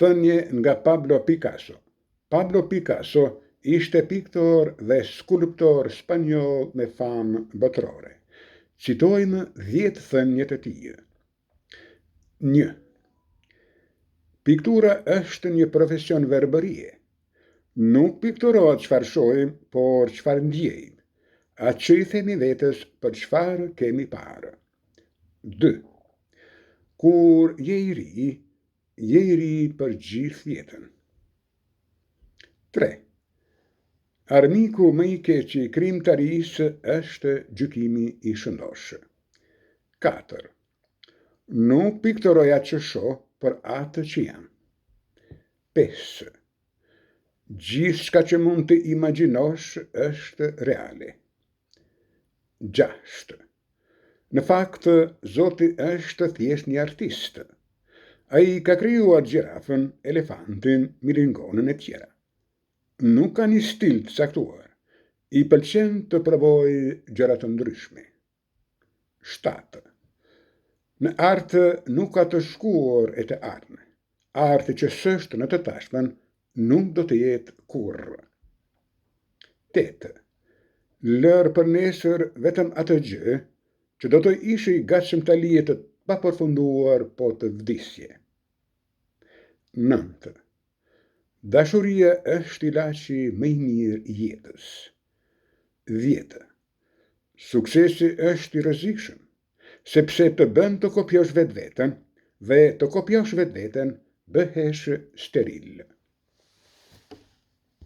Thënie nga Pablo Picasso. Pablo Picasso ishte piktor dhe skulptor spanjoll me famë botërore. Citojmë 10 thënjet e tij. 1. Piktura është një profesion verbërie. Nuk pikturohet çfarë shohim, por çfarë ndjejmë. Atë që i themi vetes për çfarë kemi parë. 2. Kur je i ri për gjithë jetën. 3. Armiku më i keq i krijimtarisë është gjykimi i shëndosh. 4. Nuk pikturoj atë që shoh, por atë që jam. 5. Gjithçka që mund të imagjinosh është reale. 6. Në fakt, Zoti është thjesht një artist. Ai ka krijuar gjirafën, elefantin, milingonën e tjera. Nuk ka një stil të saktuar. I pëlqen të provojë gjëra të ndryshme. 7. Në artë nuk ka të shkuar e të ardhme. Arti që s'është në të tashmen nuk do të jetë kurrë. 8. Lër për nesër vetëm atë gjë që do të ishe i gatshëm ta lije të papërfunduar po të vdisje. 9. Dashuria është ilaçi më i mirë i jetës. 10. Suksesi është i rrezikshëm, sepse të bën të kopjosh vetveten, dhe të kopjosh vetveten bëhesh steril.